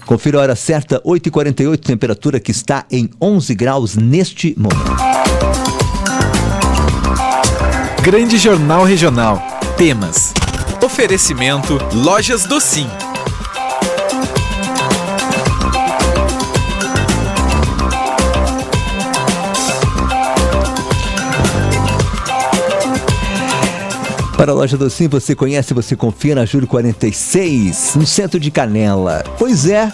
Confira a hora certa, 8h48, temperatura que está em 11 graus neste momento. Grande Jornal Regional. Temas. Oferecimento Lojas do Sim. Para a Loja do Sim, você conhece, você confia na Júlio 46, no centro de Canela. Pois é,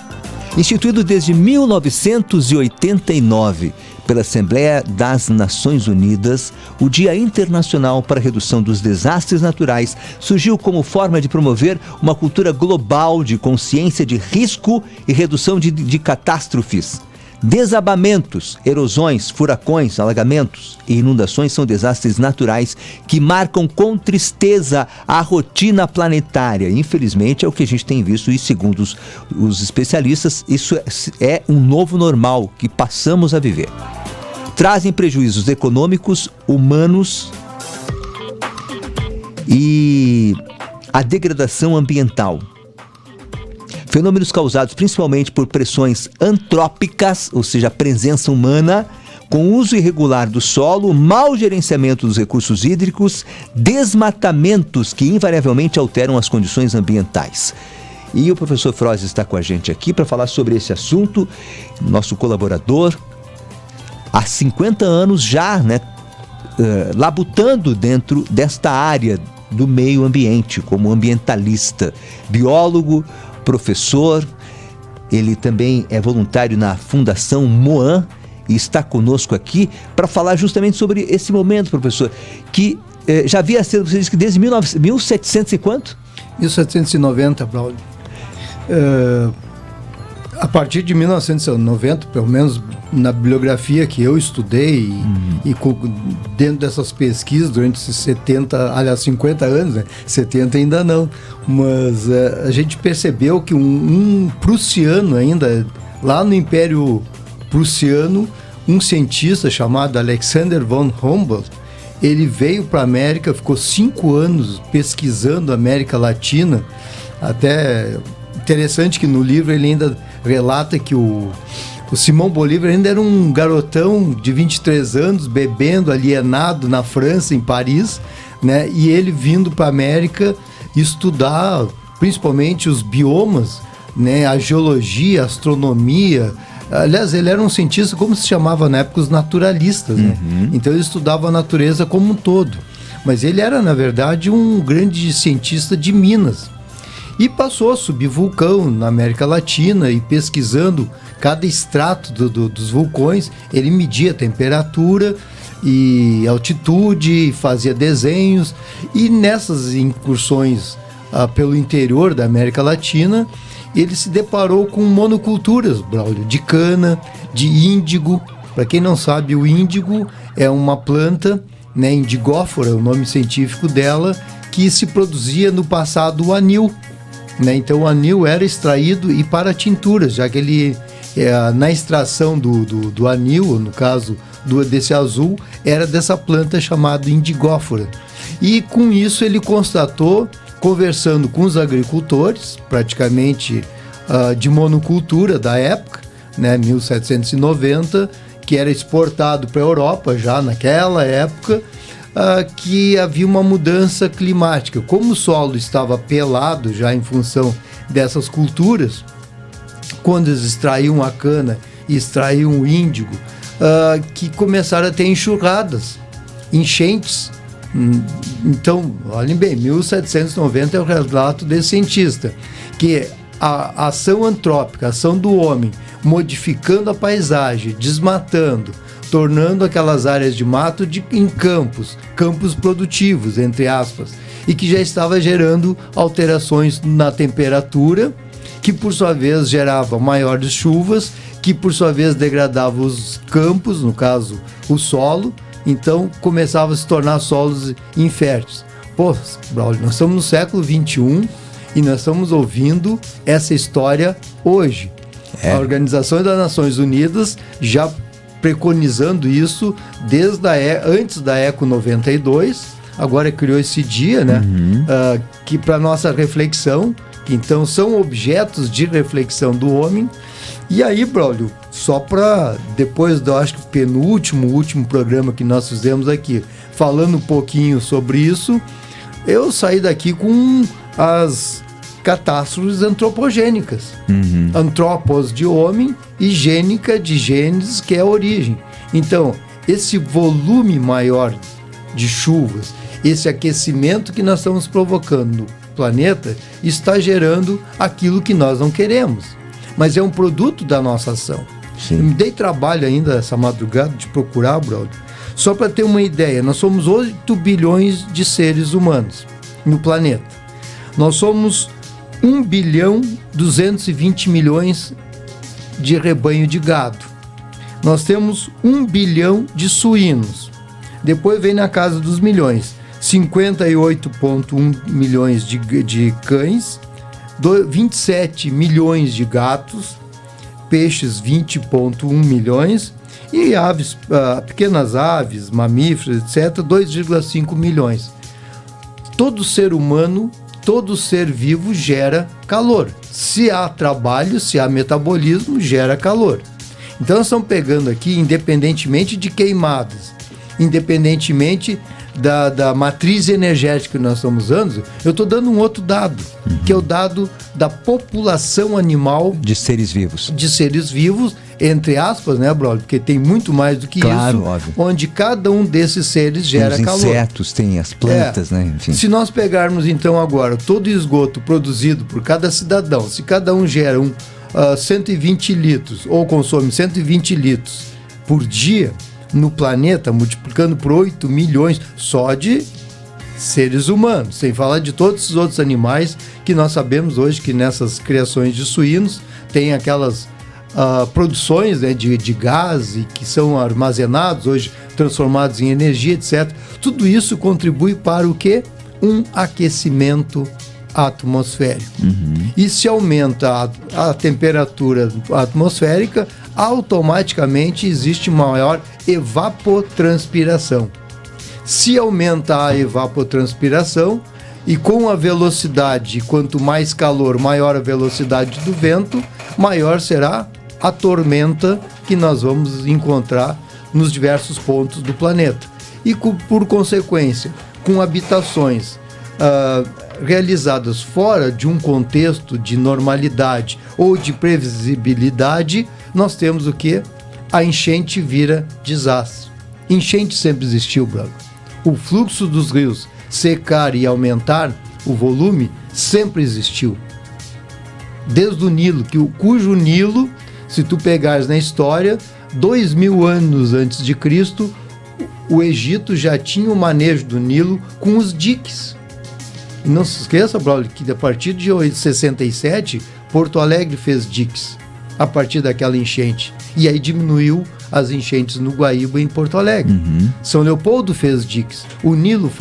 instituído desde 1989 pela Assembleia das Nações Unidas, o Dia Internacional para a Redução dos Desastres Naturais surgiu como forma de promover uma cultura global de consciência de risco e redução de catástrofes. Desabamentos, erosões, furacões, alagamentos e inundações são desastres naturais que marcam com tristeza a rotina planetária. Infelizmente é o que a gente tem visto e, segundo os especialistas, isso é um novo normal que passamos a viver. Trazem prejuízos econômicos, humanos e a degradação ambiental. Fenômenos causados principalmente por pressões antrópicas, ou seja, a presença humana, com uso irregular do solo, mau gerenciamento dos recursos hídricos, desmatamentos que invariavelmente alteram as condições ambientais. E o professor Frois está com a gente aqui para falar sobre esse assunto, nosso colaborador, há 50 anos já, labutando dentro desta área do meio ambiente, como ambientalista, biólogo, professor. Ele também é voluntário na Fundação Moan e está conosco aqui para falar justamente sobre esse momento, professor, que já havia sido, você disse que desde 1700 e quanto? 1790, Braulio. A partir de 1990, pelo menos na bibliografia que eu estudei e dentro dessas pesquisas durante esses 50 anos, né? 70 ainda não, mas a gente percebeu que um prussiano ainda, lá no Império Prussiano, um cientista chamado Alexander von Humboldt, ele veio para a América, ficou 5 anos pesquisando a América Latina. Até interessante que no livro ele ainda relata que o Simão Bolívar ainda era um garotão de 23 anos, bebendo, alienado na França, em Paris, né? E ele vindo para a América estudar principalmente os biomas, né? A geologia, a astronomia. Aliás, ele era um cientista, como se chamava na época, os naturalistas, né? Então ele estudava a natureza como um todo. Mas ele era, na verdade, um grande cientista de Minas. E passou a subir vulcão na América Latina e pesquisando cada extrato dos vulcões, ele media a temperatura e altitude, fazia desenhos. E nessas incursões pelo interior da América Latina, ele se deparou com monoculturas, Braulio, de cana, de índigo. Para quem não sabe, o índigo é uma planta, né, indigófora, o nome científico dela, que se produzia no passado o anil. Né? Então o anil era extraído e para tinturas, já que ele, na extração do anil, no caso desse azul, era dessa planta chamada indigófora. E com isso ele constatou, conversando com os agricultores, praticamente de monocultura da época, né, 1790, que era exportado para a Europa já naquela época, que havia uma mudança climática. Como o solo estava pelado já em função dessas culturas, quando eles extraíam a cana e extraíam o índigo, que começaram a ter enxurradas, enchentes. Então, olhem bem, 1790 é o relato desse cientista, que a ação antrópica, a ação do homem, modificando a paisagem, desmatando, tornando aquelas áreas de mato em campos produtivos, entre aspas, e que já estava gerando alterações na temperatura, que por sua vez gerava maiores chuvas, que por sua vez degradava os campos, no caso o solo, então começava a se tornar solos inférteis. Pô, Braulio, nós estamos no século XXI e nós estamos ouvindo essa história hoje. A Organização das Nações Unidas já preconizando isso desde antes da ECO 92, agora criou esse dia, né? Que para nossa reflexão, Então são objetos de reflexão do homem. E aí, Braulio, só para depois do, acho que último programa que nós fizemos aqui, falando um pouquinho sobre isso, eu saí daqui com as catástrofes antropogênicas. Antropos de homem e gênica de gênesis, que é a origem. Então, esse volume maior de chuvas, esse aquecimento que nós estamos provocando no planeta, está gerando aquilo que nós não queremos. Mas é um produto da nossa ação. Sim. Eu me dei trabalho ainda essa madrugada de procurar, Braulio. Só para ter uma ideia, nós somos 8 bilhões de seres humanos no planeta. Nós somos 1 bilhão 220 milhões de rebanho de gado. Nós temos 1 bilhão de suínos. Depois vem na casa dos milhões. 58,1 milhões de cães, 27 milhões de gatos, peixes 20,1 milhões e aves, pequenas aves, mamíferos, etc., 2,5 milhões. Todo ser humano, todo ser vivo gera calor. Se há trabalho, se há metabolismo, gera calor. Então nós estamos pegando aqui, independentemente de queimadas, independentemente da matriz energética que nós estamos usando, eu estou dando um outro dado, que é o dado da população animal De seres vivos. de seres vivos, entre aspas, né, Braulio? Porque tem muito mais do que Claro, isso, óbvio. onde cada um desses seres gera Tem os calor. insetos, tem as plantas, né? Enfim. Se nós pegarmos então agora todo o esgoto produzido por cada cidadão, se cada um gera 120 litros ou consome 120 litros por dia no planeta, multiplicando por 8 milhões só de seres humanos, sem falar de todos os outros animais que nós sabemos hoje que nessas criações de suínos tem aquelas produções, né, de gás e que são armazenados hoje, transformados em energia, etc. Tudo isso contribui para o quê? Um aquecimento atmosférico. E se aumenta a temperatura atmosférica, automaticamente existe maior evapotranspiração. Se aumenta a evapotranspiração e com a velocidade, quanto mais calor, maior a velocidade do vento, maior será a tormenta que nós vamos encontrar nos diversos pontos do planeta. E por consequência, com habitações realizadas fora de um contexto de normalidade ou de previsibilidade, nós temos o quê? A enchente vira desastre. Enchente sempre existiu, Braulio. O fluxo dos rios secar e aumentar o volume sempre existiu. Desde o Nilo, cujo Nilo, se tu pegares na história, 2000 anos antes de Cristo, o Egito já tinha o manejo do Nilo com os diques. E não se esqueça, Braulio, que a partir de 67, Porto Alegre fez diques, a partir daquela enchente. E aí diminuiu as enchentes no Guaíba e em Porto Alegre. São Leopoldo fez diques. O Nilo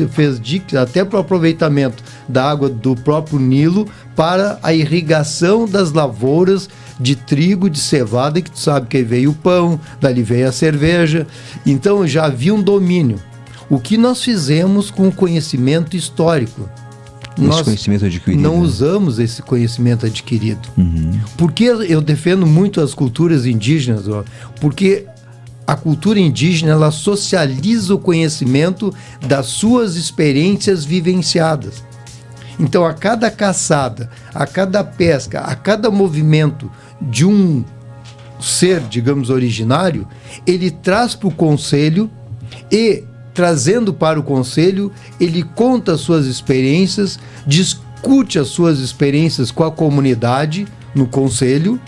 fez diques até para o aproveitamento da água do próprio Nilo para a irrigação das lavouras de trigo, de cevada, que tu sabe que aí veio o pão, dali veio a cerveja. Então já havia um domínio. O que nós fizemos com o conhecimento histórico? Nós conhecimento adquirido, não né? usamos esse conhecimento adquirido. Por que eu defendo muito as culturas indígenas? Ó? Porque a cultura indígena, ela socializa o conhecimento das suas experiências vivenciadas. Então, a cada caçada, a cada pesca, a cada movimento de um ser, digamos, originário, ele traz para o conselho e, trazendo para o conselho, ele conta as suas experiências, discute as suas experiências com a comunidade no conselho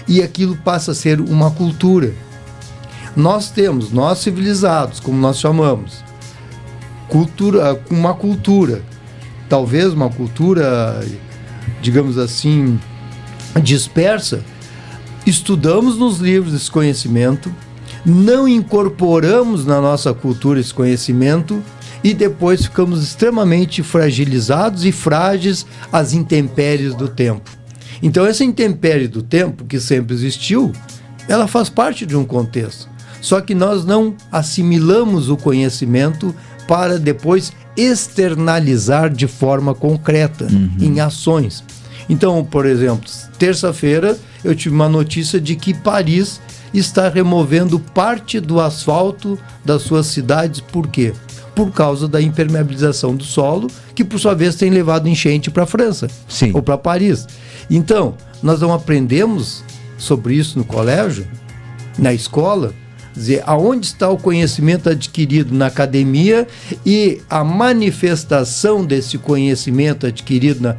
e aquilo passa a ser uma cultura. Nós civilizados, como nós chamamos, uma cultura, talvez uma cultura, digamos assim, dispersa. Estudamos nos livros esse conhecimento, não incorporamos na nossa cultura esse conhecimento e depois ficamos extremamente fragilizados e frágeis às intempéries do tempo. Então essa intempérie do tempo, que sempre existiu, ela faz parte de um contexto. Só que nós não assimilamos o conhecimento para depois externalizar de forma concreta, em ações. Então, por exemplo, terça-feira eu tive uma notícia de que Paris está removendo parte do asfalto das suas cidades. Por quê? Por causa da impermeabilização do solo, que por sua vez tem levado enchente para a França. Sim. Ou para Paris. Então, nós não aprendemos sobre isso no colégio, na escola, dizer, aonde está o conhecimento adquirido na academia e a manifestação desse conhecimento adquirido na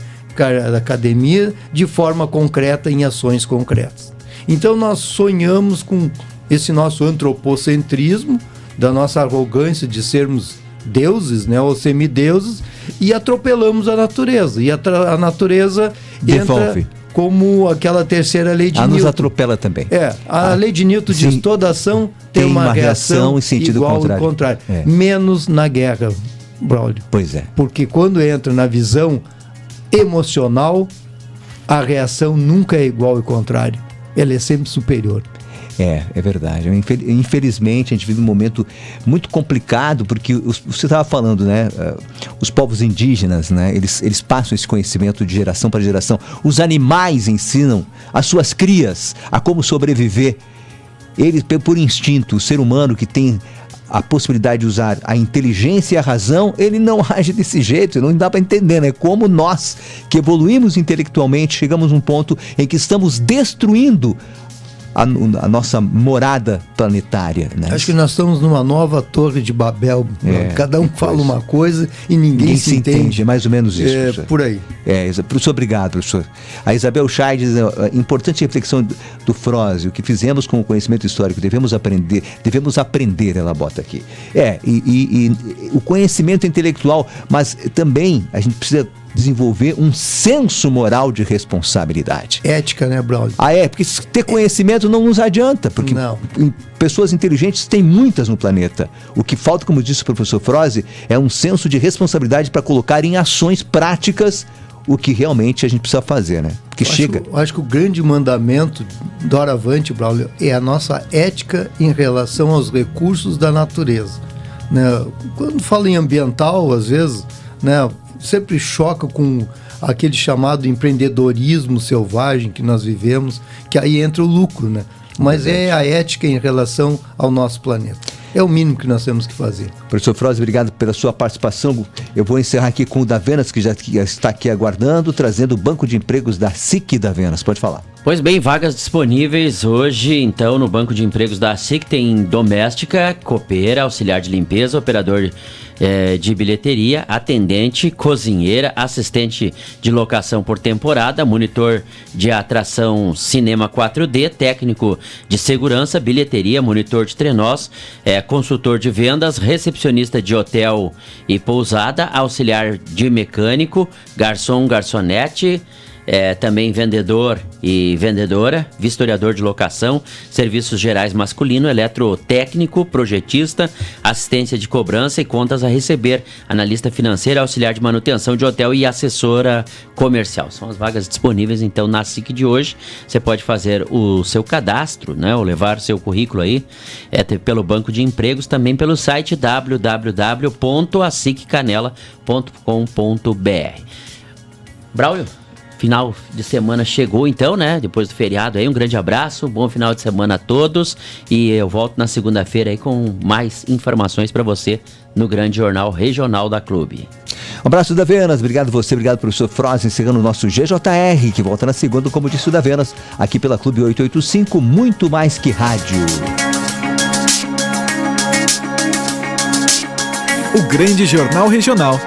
academia de forma concreta, em ações concretas. Então nós sonhamos com esse nosso antropocentrismo, da nossa arrogância de sermos deuses, né, ou semideuses, e atropelamos a natureza. E a natureza devolve. Entra como aquela terceira lei de Newton. Nos atropela também. A lei de Newton diz, toda ação tem uma reação em sentido igual contrário. Ao contrário. Menos na guerra, Braulio. Pois é. Porque quando entra na visão emocional, a reação nunca é igual e contrário. Ela é sempre superior. É verdade. Infelizmente, a gente vive um momento muito complicado, porque você estava falando, né? Os povos indígenas, né? Eles passam esse conhecimento de geração para geração. Os animais ensinam as suas crias a como sobreviver. Eles, por instinto, o ser humano que tem a possibilidade de usar a inteligência e a razão, ele não age desse jeito, não dá para entender, né? Como nós, que evoluímos intelectualmente, chegamos a um ponto em que estamos destruindo a nossa morada planetária, né? Acho que nós estamos numa nova torre de Babel. Cada um fala uma coisa e ninguém se entende. É mais ou menos isso, professor. Por aí. Professor, obrigado, professor. A Isabel Chay diz, importante reflexão do Froese, o que fizemos com o conhecimento histórico, devemos aprender, ela bota aqui. E o conhecimento intelectual, mas também a gente precisa desenvolver um senso moral de responsabilidade. Ética, né, Braulio? Porque ter conhecimento não nos adianta, porque pessoas inteligentes tem muitas no planeta. O que falta, como disse o professor Froese, é um senso de responsabilidade para colocar em ações práticas o que realmente a gente precisa fazer, né? Porque acho que o grande mandamento doravante, Braulio, é a nossa ética em relação aos recursos da natureza, né? Quando fala em ambiental, às vezes, né, sempre choca com aquele chamado empreendedorismo selvagem que nós vivemos, que aí entra o lucro, né? Mas é a ética em relação ao nosso planeta. É o mínimo que nós temos que fazer. Professor Froese, obrigado pela sua participação. Eu vou encerrar aqui com o Davenas, que já está aqui aguardando, trazendo o banco de empregos da SIC. Davenas, pode falar. Pois bem, vagas disponíveis hoje, então, no banco de empregos da SIC. Tem doméstica, copeira, auxiliar de limpeza, operador de bilheteria, atendente, cozinheira, assistente de locação por temporada, monitor de atração cinema 4D, técnico de segurança, bilheteria, monitor de trenós, consultor de vendas, recepcionista de hotel e pousada, auxiliar de mecânico, garçom, garçonete, também vendedor e vendedora, vistoriador de locação, serviços gerais masculino, eletrotécnico, projetista, assistência de cobrança e contas a receber, analista financeira, auxiliar de manutenção de hotel e assessora comercial. São as vagas disponíveis então na SIC de hoje. Você pode fazer o seu cadastro, né, ou levar seu currículo aí pelo banco de empregos, também pelo site www.assiccanela.com.br. Braulio, final de semana chegou então, né? Depois do feriado aí, um grande abraço, bom final de semana a todos e eu volto na segunda-feira aí com mais informações para você no Grande Jornal Regional da Clube. Um abraço, Davenas, obrigado você, obrigado professor Froese, encerrando o nosso GJR, que volta na segunda, como disse o Davenas, aqui pela Clube 885, muito mais que rádio. O Grande Jornal Regional.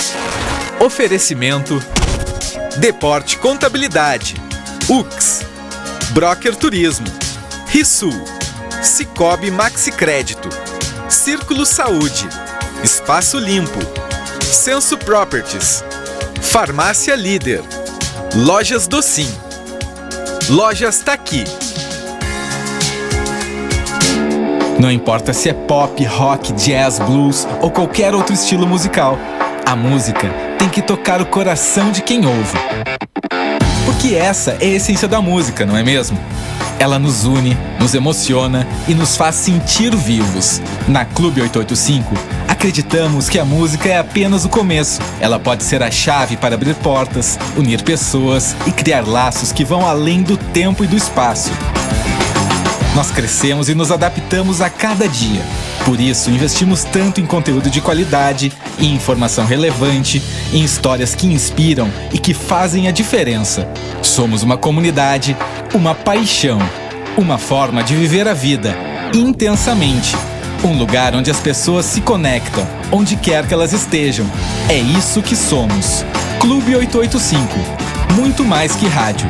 Oferecimento Deporte Contabilidade, UX, Broker Turismo, Risul, Cicobi Maxi Crédito, Círculo Saúde, Espaço Limpo, Censo Properties, Farmácia Líder, Lojas Docim, Lojas Taqui. Não importa se é pop, rock, jazz, blues ou qualquer outro estilo musical, a música tem que tocar o coração de quem ouve. Porque essa é a essência da música, não é mesmo? Ela nos une, nos emociona e nos faz sentir vivos. Na Clube 885, acreditamos que a música é apenas o começo. Ela pode ser a chave para abrir portas, unir pessoas e criar laços que vão além do tempo e do espaço. Nós crescemos e nos adaptamos a cada dia. Por isso, investimos tanto em conteúdo de qualidade, em informação relevante, em histórias que inspiram e que fazem a diferença. Somos uma comunidade, uma paixão, uma forma de viver a vida intensamente. Um lugar onde as pessoas se conectam, onde quer que elas estejam. É isso que somos. Clube 885. Muito mais que rádio.